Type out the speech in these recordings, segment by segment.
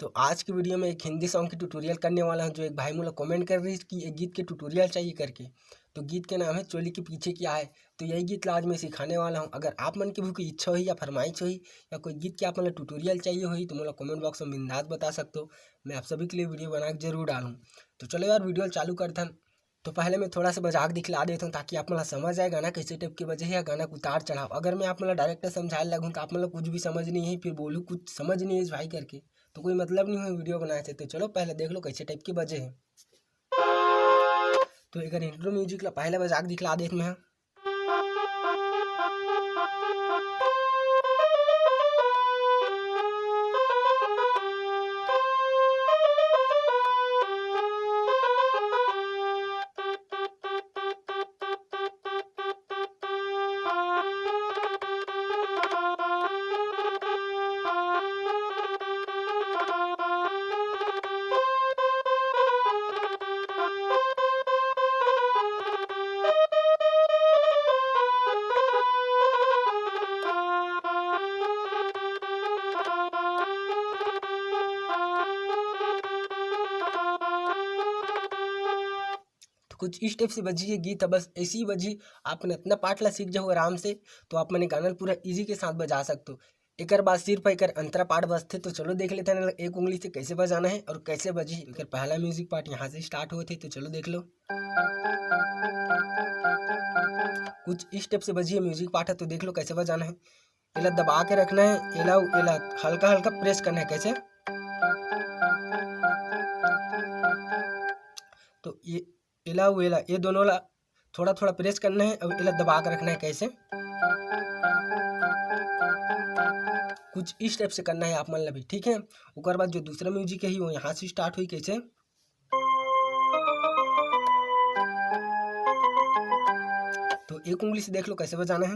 तो आज की वीडियो में एक हिंदी सॉन्ग की ट्यूटोरियल करने वाला हूं। जो एक भाई मुझे कमेंट कर रही है कि एक गीत के ट्यूटोरियल चाहिए करके। तो गीत के नाम है चोली के पीछे क्या है। तो यही गीत आज मैं सिखाने वाला हूं। अगर आप मन की भी कोई इच्छा हुई या फरमाइश हुई या कोई गीत के आप मतलब ट्यूटोरियल चाहिए हुई तो मुझे कमेंट बॉक्स में बिंदास बता सकते हो। मैं आप सभी के लिए वीडियो बना के जरूर डालूँ। तो चलो यार वीडियो चालू करते हैं। तो पहले मैं थोड़ा सा मजाक दिखला देता हूँ ताकि आप मतलब समझ आए गाना कैसे टाइप की वजह है या गाना को उतार चढ़ाव। अगर मैं आप मतलब डायरेक्ट समझाने लगूँ तो आप मतलब कुछ भी समझ नहीं है, फिर बोलूँ कुछ समझ नहीं है इस भाई करके तो कोई मतलब नहीं है वीडियो बनाए थे। तो चलो पहले देख लो कैसे टाइप की वजह है। तो एक इंट्रो म्यूजिक ला पहले मजाक दिखला देते मैं। कुछ इस टाइप से बजी ये गीत है, बस ऐसी बजी आपने इतना पार्ट ला सीख जाओ आराम से तो आप मैंने गाना पूरा इजी के साथ बजा सकते हो। एक बाद सिर्फ एक अंतरा पार्ट बजते। तो चलो देख लेते हैं एक उंगली से कैसे बजाना है और कैसे बजी। एक पहला म्यूजिक पार्ट यहाँ से स्टार्ट हुए थे तो चलो देख लो। कुछ इस स्टेप से बजी म्यूजिक पार्ट है तो देख लो कैसे बजाना है। इला दबा के रखना है, इला इला हल्का हल्का प्रेस करना है कैसे। तो ये इला वेला ये दोनों ला थोड़ा थोड़ा प्रेस करना है और इला दबा के रखना है कैसे। कुछ इस टाइप से करना है आप मतलब भी, ठीक है। उसके बाद जो दूसरा म्यूजिक है वो यहाँ से स्टार्ट हुई कैसे। तो एक उंगली से देख लो कैसे बजाना है।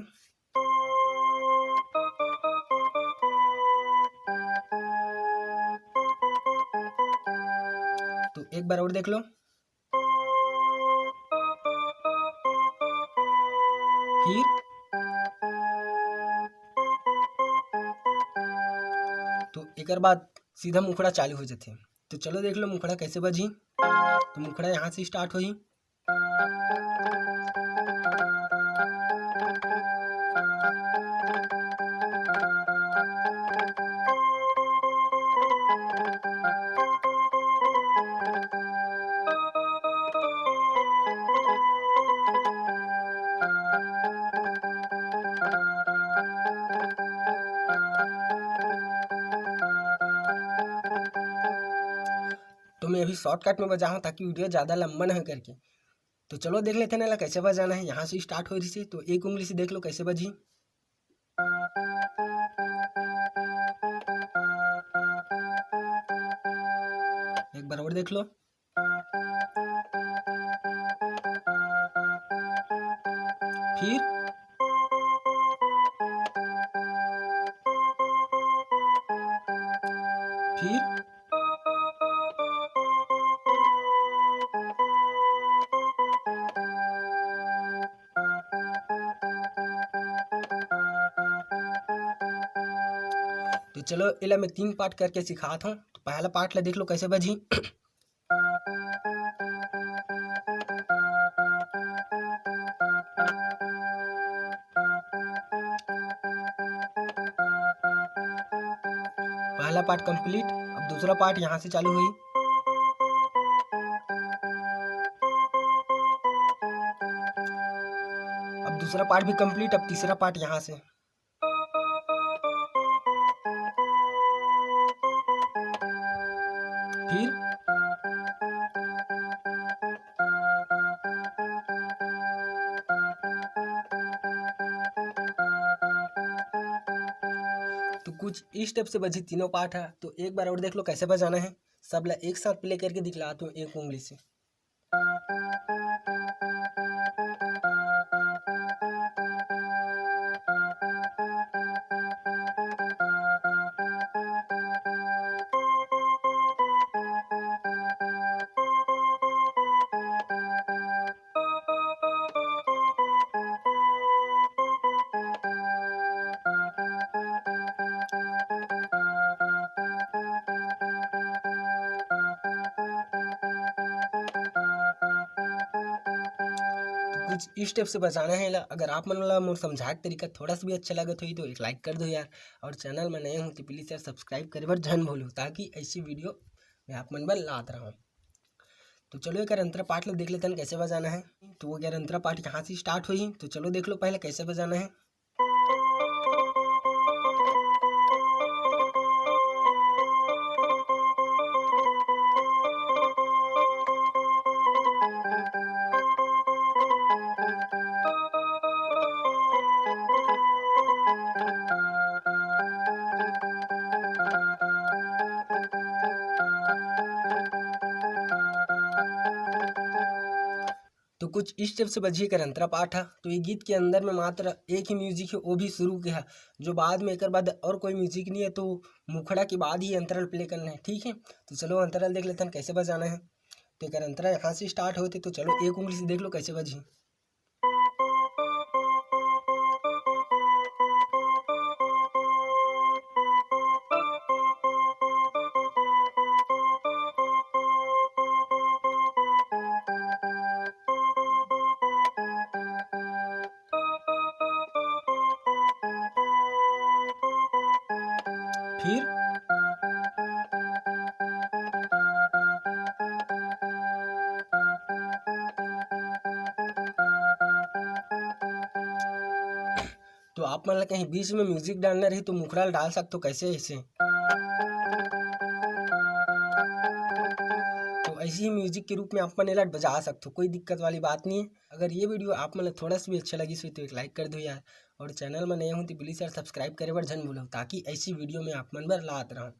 तो एक बार और देख लो। फिर तो एक बाद सीधा मुखड़ा चालू हो जाते। तो चलो देख लो मुखड़ा कैसे बजी। तो मुखड़ा यहाँ से स्टार्ट हुई। तो मैं अभी शॉर्टकट में बजा हूँ ताकि वीडियो ज़्यादा लंबा ना हो करके। तो चलो देख लेते हैं ना कैसे बजाना है। यहाँ से स्टार्ट हो रही थी तो एक उंगली से देख लो कैसे बजी। एक बार और देख लो। फिर फिर तो चलो इला मैं 3 पार्ट करके सिखाता हूँ। तो पहला पार्ट ला देख लो कैसे बजी। पहला पार्ट कंप्लीट। अब दूसरा पार्ट यहाँ से चालू हुई। अब दूसरा पार्ट भी कंप्लीट। अब तीसरा पार्ट यहाँ से। फिर तो कुछ इस स्टेप से बजी तीनों पार्ट है। तो एक बार और देख लो कैसे बजाना है। सब ला एक साथ प्ले करके दिखलाता हूँ एक उंगली से। कुछ इस स्टेप से बचाना है ला। अगर आप मन ला मोर समझाए के तरीका थोड़ा सा भी अच्छा लगत होई तो एक लाइक कर दो यार, और चैनल में नए हो तो प्लीज़ यार सब्सक्राइब करे बर झन भूलो, ताकि ऐसी वीडियो मैं आप मन बर लात रहा हूँ। तो चलो एक अंतरा पाठ लो देख लेते हैं कैसे बजाना है। तो वो यार अंतरा पाठ यहाँ से स्टार्ट हुई, तो चलो देख लो पहले कैसे बजाना है। तो कुछ इस स्टेप से बजिए कर अंतरा पाठ है। तो ये गीत के अंदर में मात्र एक ही म्यूजिक है, वो भी शुरू के है, जो बाद में एक बाद और कोई म्यूजिक नहीं है। तो मुखड़ा के बाद ही अंतराल प्ले करना है, ठीक है। तो चलो अंतराल देख लेते हैं कैसे बजाना है। तो एक अंतरा यहाँ से स्टार्ट होते, तो चलो एक उंगली से देख लो कैसे बजी। फिर तो आप मान ला कहीं बीच में म्यूजिक डालना रही तो मुखड़ा डाल सकते हो, कैसे ऐसे। तो ऐसे ही म्यूजिक के रूप में आप मन एला बजा सकते हो, कोई दिक्कत वाली बात नहीं है। अगर ये वीडियो आप मतलब थोड़ा सा भी अच्छा लगी तो एक लाइक कर दो यार, और चैनल में नए हो तो प्लीज़ यार सब्सक्राइब करे बर झन भूलो, ताकि ऐसी वीडियो में आप मन बर लात रहूँ।